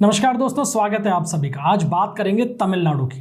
नमस्कार दोस्तों, स्वागत है आप सभी का। आज बात करेंगे तमिलनाडु की।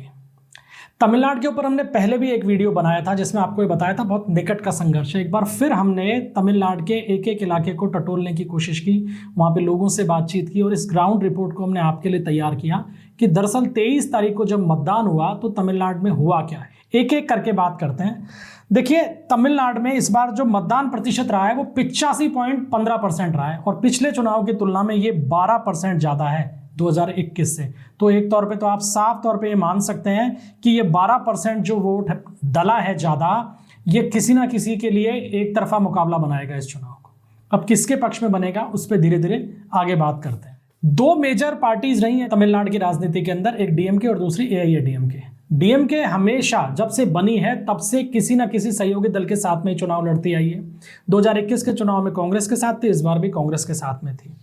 तमिलनाडु के ऊपर हमने पहले भी एक वीडियो बनाया था जिसमें आपको ये बताया था बहुत निकट का संघर्ष है। एक बार फिर हमने तमिलनाडु के एक एक इलाके को टटोलने की कोशिश की, वहाँ पे लोगों से बातचीत की और इस ग्राउंड रिपोर्ट को हमने आपके लिए तैयार किया कि दरअसल 23 तारीख को जब मतदान हुआ तो तमिलनाडु में हुआ क्या है। एक एक करके बात करते हैं। देखिए, तमिलनाडु में इस बार जो मतदान प्रतिशत रहा है वो 85.15% रहा है और पिछले चुनाव की तुलना में ये 12% ज़्यादा है 2021 से। तो एक तौर पे तो आप साफ तौर पे ये मान सकते हैं कि ये 12% जो वोट डला है ज़्यादा, ये किसी ना किसी के लिए एक तरफा मुकाबला बनाएगा इस चुनाव को। अब किसके पक्ष में बनेगा उस पर धीरे धीरे आगे बात करते हैं। दो मेजर पार्टीज रही हैं तमिलनाडु की राजनीति के अंदर, एक डीएमके और दूसरी एआईएडीएमके। डीएमके हमेशा जब से बनी है तब से किसी ना किसी सहयोगी दल के साथ में चुनाव लड़ती आई है। 2021 के चुनाव में कांग्रेस के साथ थी, इस बार भी कांग्रेस के साथ में थी।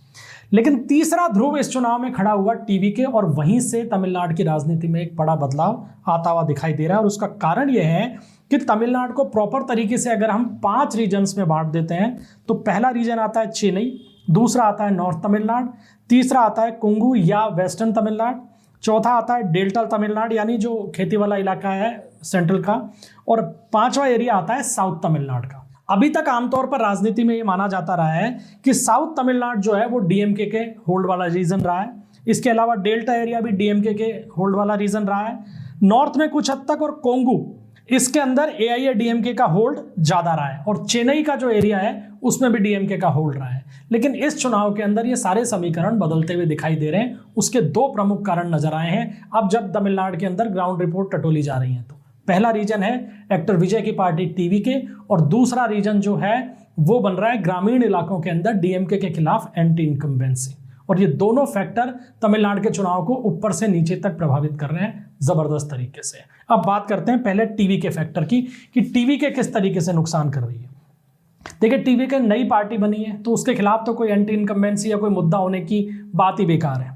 लेकिन तीसरा ध्रुव इस चुनाव में खड़ा हुआ टीवीके और वहीं से तमिलनाडु की राजनीति में एक बड़ा बदलाव आता हुआ दिखाई दे रहा है। और उसका कारण यह है कि तमिलनाडु को प्रॉपर तरीके से अगर हम 5 रीजन्स में बांट देते हैं तो पहला रीजन आता है चेन्नई, दूसरा आता है नॉर्थ तमिलनाडु, तीसरा आता है कुंगू या वेस्टर्न तमिलनाडु, चौथा आता है डेल्टा तमिलनाडु यानी जो खेती वाला इलाका है सेंट्रल का, और पांचवा एरिया आता है साउथ तमिलनाडु का। अभी तक आमतौर पर राजनीति में ये माना जाता रहा है कि साउथ तमिलनाडु जो है वो डीएमके के होल्ड वाला रीजन रहा है। इसके अलावा डेल्टा एरिया भी डीएमके के होल्ड वाला रीजन रहा है। नॉर्थ में कुछ हद तक और कोंगू इसके अंदर एआईएडीएमके का होल्ड ज्यादा रहा है और चेन्नई का जो एरिया है उसमें भी डीएमके का होल्ड रहा है। लेकिन इस चुनाव के अंदर ये सारे समीकरण बदलते हुए दिखाई दे रहे हैं। उसके 2 प्रमुख कारण नजर आए हैं अब जब तमिलनाडु के अंदर ग्राउंड रिपोर्ट टटोली जा रही है। तो पहला रीजन है एक्टर विजय की पार्टी टीवीके और दूसरा रीजन जो है वो बन रहा है ग्रामीण इलाकों के अंदर डीएमके के खिलाफ एंटी इनकम्बेंसी। और ये दोनों फैक्टर तमिलनाडु के चुनाव को ऊपर से नीचे तक प्रभावित कर रहे हैं जबरदस्त तरीके से। अब बात करते हैं पहले टीवीके फैक्टर की कि टीवीके किस तरीके से नुकसान कर रही है। देखिए, टीवीके नई पार्टी बनी है तो उसके खिलाफ तो कोई एंटी इनकम्बेंसी या कोई मुद्दा होने की बात ही बेकार है।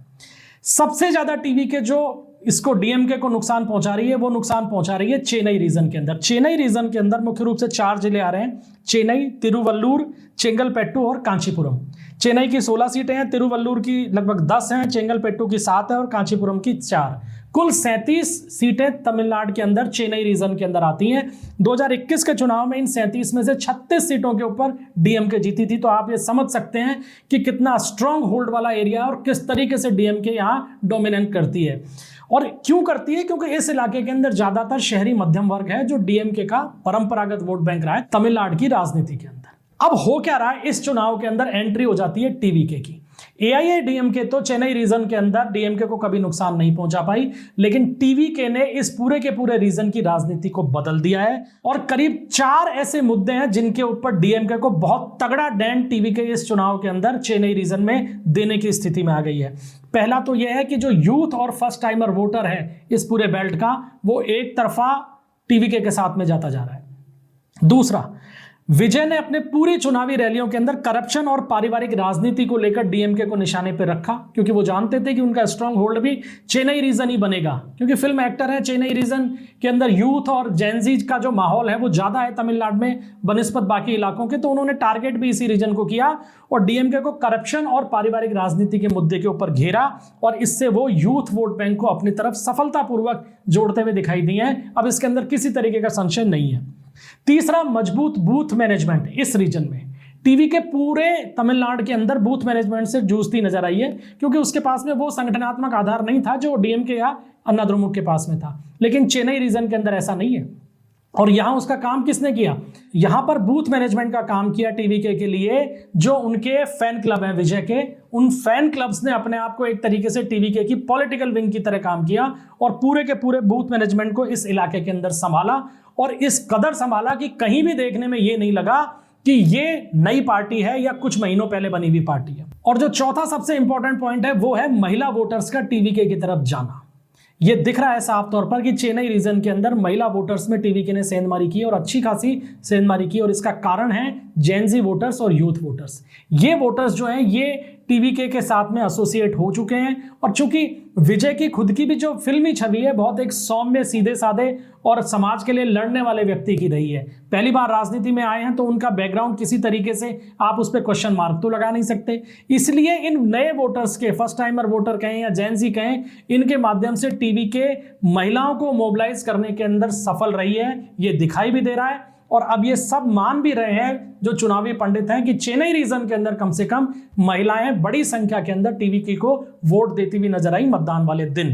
सबसे ज्यादा टीवीके जो इसको डीएमके को नुकसान पहुंचा रही है वो नुकसान पहुंचा रही है चेन्नई रीजन के अंदर। चेन्नई रीजन के अंदर मुख्य रूप से 4 जिले आ रहे हैं, चेन्नई, तिरुवल्लूर, चेंगलपेट्टू और कांचीपुरम। चेन्नई की 16 सीटें हैं, तिरुवल्लूर की लगभग 10 हैं, चेंगलपेट्टू की 7 है और कांचीपुरम की 4। कुल 37 सीटें तमिलनाडु के अंदर चेन्नई रीजन के अंदर आती हैं। 2021 के चुनाव में इन 37 में से 36 सीटों के ऊपर डीएमके जीती थी। तो आप ये समझ सकते हैं कि कितना स्ट्रांग होल्ड वाला एरिया और किस तरीके से डीएमके यहाँ डोमिनेट करती है। और क्यों करती है? क्योंकि इस इलाके के अंदर ज्यादातर शहरी मध्यम वर्ग है जो डीएमके का परंपरागत वोट बैंक रहा है तमिलनाडु की राजनीति के अंदर। अब हो क्या रहा है, इस चुनाव के अंदर एंट्री हो जाती है टीवीके की। एआईएडीएमके तो चेन्नई रीजन के अंदर डीएमके को कभी नुकसान नहीं पहुंचा पाई, लेकिन टीवीके ने इस पूरे के पूरे रीजन की राजनीति को बदल दिया है। और करीब 4 ऐसे मुद्दे हैं जिनके ऊपर डीएमके को बहुत तगड़ा डेंट टीवीके इस चुनाव के अंदर चेन्नई रीजन में देने की स्थिति में आ गई है। पहला तो यह है कि जो यूथ और फर्स्ट टाइमर वोटर है इस पूरे बेल्ट का, वो एक तरफा टीवीके के साथ में जाता जा रहा है। दूसरा, विजय ने अपने पूरी चुनावी रैलियों के अंदर करप्शन और पारिवारिक राजनीति को लेकर डीएमके को निशाने पर रखा, क्योंकि वो जानते थे कि उनका स्ट्रांग होल्ड भी चेन्नई रीजन ही बनेगा। क्योंकि फिल्म एक्टर है, चेन्नई रीजन के अंदर यूथ और जेनजी का जो माहौल है वो ज्यादा है तमिलनाडु में बनिस्बत बाकी इलाकों के। तो उन्होंने टारगेट भी इसी रीजन को किया और डीएमके को करप्शन और पारिवारिक राजनीति के मुद्दे के ऊपर घेरा और इससे वो यूथ वोट बैंक को अपनी तरफ सफलतापूर्वक जोड़ते हुए दिखाई दिए हैं। अब इसके अंदर किसी तरीके का संशय नहीं है। तीसरा, मजबूत बूथ मैनेजमेंट। इस रीजन में टीवीके पूरे तमिलनाडु के अंदर बूथ मैनेजमेंट से जूझती नजर आई है, क्योंकि उसके पास में वो संगठनात्मक आधार नहीं था जो डीएमके या अन्ना द्रमुक के पास में था। लेकिन चेन्नई रीजन के अंदर ऐसा नहीं है। और यहां उसका काम किसने किया? यहां पर बूथ मैनेजमेंट का काम किया टीवीके के लिए जो उनके फैन क्लब हैं विजय के, उन फैन क्लब्स ने अपने आप को एक तरीके से टीवीके की पॉलिटिकल विंग की तरह काम किया और पूरे के पूरे बूथ मैनेजमेंट को इस इलाके के अंदर संभाला। और इस कदर संभाला कि कहीं भी देखने में ये नहीं लगा कि ये नई पार्टी है या कुछ महीनों पहले बनी हुई पार्टी है। और जो चौथा सबसे इंपॉर्टेंट पॉइंट है वो है महिला वोटर्स का टीवीके की तरफ जाना। ये दिख रहा है साफ तौर पर कि चेन्नई रीजन के अंदर महिला वोटर्स में टीवीके ने सेंधमारी की और अच्छी खासी सेंधमारी की। और इसका कारण है जेनजी वोटर्स और यूथ वोटर्स। ये वोटर्स जो हैं ये टीवीके के साथ में एसोसिएट हो चुके हैं, और चूंकि विजय की खुद की भी जो फिल्मी छवि है बहुत एक सौम्य, सीधे साधे और समाज के लिए लड़ने वाले व्यक्ति की रही है। पहली बार राजनीति में आए हैं तो उनका बैकग्राउंड किसी तरीके से आप उस पर क्वेश्चन मार्क तो लगा नहीं सकते। इसलिए इन नए वोटर्स के, फर्स्ट टाइमर वोटर कहें या जेनजी कहें, इनके माध्यम से टीवीके महिलाओं को मोबिलाइज करने के अंदर सफल रही है, ये दिखाई भी दे रहा है। और अब ये सब मान भी रहे हैं जो चुनावी पंडित हैं कि चेन्नई रीजन के अंदर कम से कम महिलाएं बड़ी संख्या के अंदर टीवीके को वोट देती हुई नजर आई मतदान वाले दिन।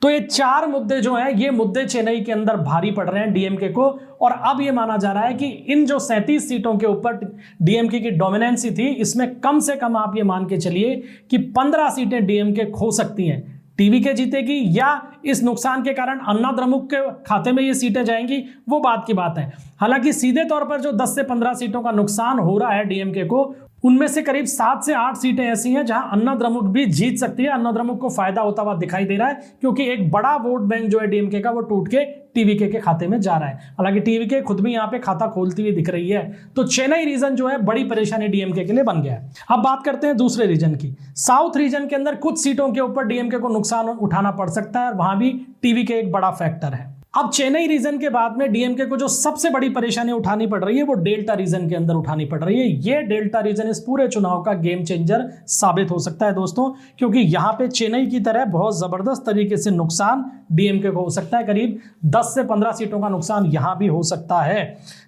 तो ये 4 मुद्दे जो हैं ये मुद्दे चेन्नई के अंदर भारी पड़ रहे हैं डीएमके को। और अब ये माना जा रहा है कि इन जो 37 सीटों के ऊपर डीएमके की डोमिनेंसी थी, इसमें कम से कम आप ये मान के चलिए कि 15 सीटें डीएमके खो सकती हैं। टीवीके जीतेगी या इस नुकसान के कारण अन्ना द्रमुक के खाते में ये सीटें जाएंगी, वो बात की बात है। हालांकि सीधे तौर पर जो 10 से 15 सीटों का नुकसान हो रहा है डीएमके को, उनमें से करीब 7 से 8 सीटें ऐसी हैं जहां अन्ना द्रमुक भी जीत सकती है। अन्ना द्रमुक को फायदा होता हुआ दिखाई दे रहा है, क्योंकि एक बड़ा वोट बैंक जो है डीएमके का वो टूट के टीवीके के खाते में जा रहा है। हालांकि टीवीके खुद भी यहां पे खाता खोलती हुई दिख रही है। तो चेन्नई रीजन जो है बड़ी परेशानी डीएमके के लिए बन गया है। अब बात करते हैं दूसरे रीजन की। साउथ रीजन के अंदर कुछ सीटों के ऊपर डीएमके को नुकसान उठाना पड़ सकता है, और वहां भी टीवीके एक बड़ा फैक्टर है। अब चेन्नई रीजन के बाद में डीएमके को जो सबसे बड़ी परेशानी उठानी पड़ रही है वो डेल्टा रीजन के अंदर उठानी पड़ रही है। ये डेल्टा रीजन इस पूरे चुनाव का गेम चेंजर साबित हो सकता है दोस्तों, क्योंकि यहां पे चेन्नई की तरह बहुत जबरदस्त तरीके से नुकसान डीएमके को हो सकता है। करीब 10 से 15 सीटों का नुकसान यहां भी हो सकता है।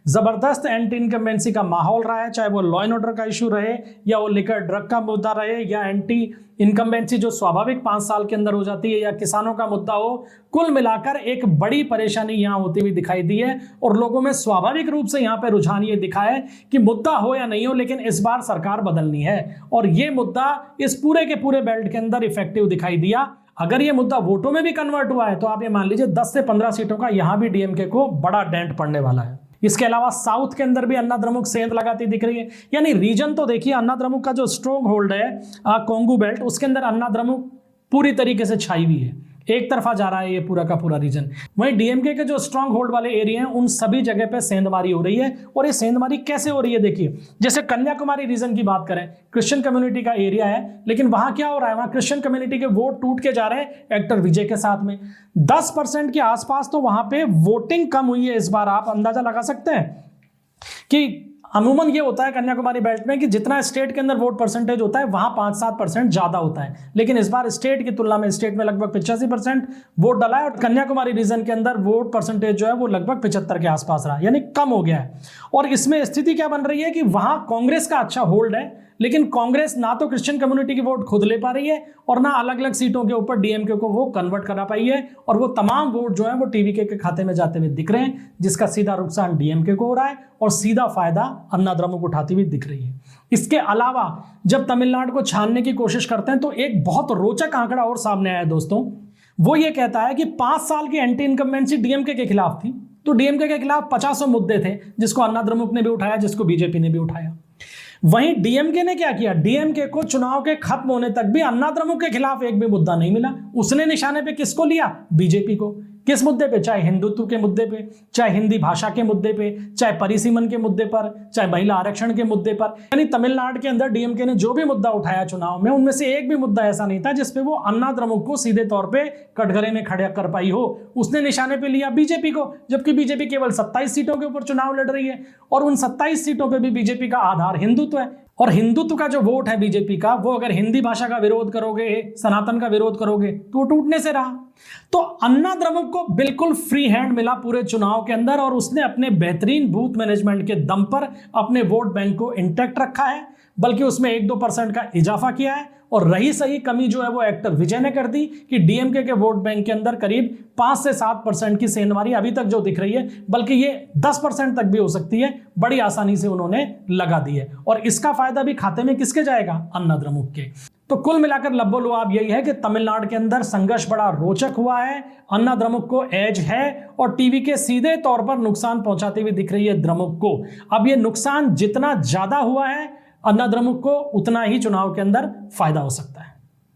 जबरदस्त एंटी इनकम्बेंसी का माहौल रहा है, चाहे वो लॉ एंड ऑर्डर का इशू रहे या वो लिकर ड्रग का मुद्दा रहे या एंटी इनकम्बेंसी जो स्वाभाविक 5 साल के अंदर हो जाती है या किसानों का मुद्दा हो। कुल मिलाकर एक बड़ी परेशानी यहां होती हुई दिखाई दी है, और लोगों में स्वाभाविक रूप से यहां पे रुझान ये दिखा है कि मुद्दा हो या नहीं हो, लेकिन इस बार सरकार बदलनी है। और ये मुद्दा इस पूरे के पूरे बेल्ट के अंदर इफेक्टिव दिखाई दिया। अगर ये मुद्दा वोटों में भी कन्वर्ट हुआ है तो आप ये मान लीजिए 10 से 15 सीटों का यहां भी डीएमके को बड़ा डेंट पड़ने वाला है। इसके अलावा साउथ के अंदर भी अन्ना द्रमुक सेंध लगाती दिख रही है। यानी रीजन तो देखिए, अन्ना द्रमुक का जो स्ट्रॉन्ग होल्ड है कोंगू बेल्ट, उसके अंदर अन्ना द्रमुक पूरी तरीके से छाई हुई है, एक तरफा जा रहा है ये पूरा का पूरा रीजन। वहीं डीएमके के जो स्ट्रांग होल्ड वाले एरिया हैं उन सभी जगह पे सेंधमारी हो रही है। और ये सेंधमारी कैसे हो रही है देखिए, जैसे कन्याकुमारी रीजन की बात करें, क्रिश्चियन कम्युनिटी का एरिया है, लेकिन वहां क्या हो रहा है, वहां क्रिश्चियन कम्युनिटी के वोट टूट के जा रहे हैं एक्टर विजय के साथ में। 10% के आसपास तो वहां पे वोटिंग कम हुई है इस बार। आप अंदाजा लगा सकते हैं कि अमूमन ये होता है कन्याकुमारी बेल्ट में कि जितना स्टेट के अंदर वोट परसेंटेज होता है वहां 5-7% ज्यादा होता है, लेकिन इस बार स्टेट की तुलना में स्टेट में लगभग 85% वोट डाला है, और कन्याकुमारी रीजन के अंदर वोट परसेंटेज जो है वो लगभग 75 के आसपास रहा, यानी कम हो गया है। और इसमें स्थिति क्या बन रही है कि वहां कांग्रेस का अच्छा होल्ड है, लेकिन कांग्रेस ना तो क्रिश्चियन कम्युनिटी की वोट खुद ले पा रही है और ना अलग अलग सीटों के ऊपर डीएमके को वो कन्वर्ट करा पाई है, और वो तमाम वोट जो है वो टीवीके के खाते में जाते हुए दिख रहे हैं, जिसका सीधा नुकसान डीएमके को हो रहा है और सीधा फायदा अन्ना द्रमुक उठाती हुई दिख रही है। इसके अलावा जब तमिलनाडु को छानने की कोशिश करते हैं तो एक बहुत रोचक आंकड़ा और सामने आया है दोस्तों। वो ये कहता है कि 5 साल की एंटी इनकम्बेंसी डीएमके के खिलाफ थी, तो डीएमके के खिलाफ 50 मुद्दे थे, जिसको अन्ना द्रमुक ने भी उठाया, जिसको बीजेपी ने भी उठाया। वहीं डीएमके ने क्या किया, डीएमके को चुनाव के खत्म होने तक भी अन्ना द्रमुक के खिलाफ एक भी मुद्दा नहीं मिला। उसने निशाने पे किसको लिया, बीजेपी को। किस मुद्दे पे, चाहे हिंदुत्व के मुद्दे पे, चाहे हिंदी भाषा के मुद्दे पे, चाहे परिसीमन के मुद्दे पर, चाहे महिला आरक्षण के मुद्दे पर। यानी तमिलनाडु के अंदर डीएमके ने जो भी मुद्दा उठाया चुनाव में, उनमें से एक भी मुद्दा ऐसा नहीं था जिसपे वो अन्ना द्रमुक को सीधे तौर पे कटघरे में खड़ा कर पाई हो। उसने निशाने पे लिया बीजेपी को, जबकि बीजेपी केवल 27 सीटों के ऊपर चुनाव लड़ रही है, और उन 27 सीटों पर भी बीजेपी का आधार हिंदुत्व है। और हिंदुत्व का जो वोट है बीजेपी का, वो अगर हिंदी भाषा का विरोध करोगे, सनातन का विरोध करोगे, तो टूटने से रहा। तो अन्ना द्रमुक को बिल्कुल फ्री हैंड मिला पूरे चुनाव के अंदर, और उसने अपने बेहतरीन बूथ मैनेजमेंट के दम पर अपने वोट बैंक को इंटैक्ट रखा है, बल्कि उसमें 1-2% का इजाफा किया है। और रही सही कमी जो है वो एक्टर विजय ने कर दी कि डीएमके के वोट बैंक के अंदर करीब 5 से 7% की सेंधमारी अभी तक जो दिख रही है, बल्कि ये 10% तक भी हो सकती है, बड़ी आसानी से उन्होंने लगा दी है। और इसका फायदा भी खाते में किसके जाएगा, अन्ना द्रमुक के। तो कुल मिलाकर लब्बो लुआब यही है कि तमिलनाडु के अंदर संघर्ष बड़ा रोचक हुआ है, अन्ना द्रमुक को एज है, और टीवीके सीधे तौर पर नुकसान पहुंचाती हुई दिख रही है द्रमुक को। अब ये नुकसान जितना ज्यादा हुआ है अन्ना द्रमुक को, उतना ही चुनाव के अंदर फायदा हो सकता है।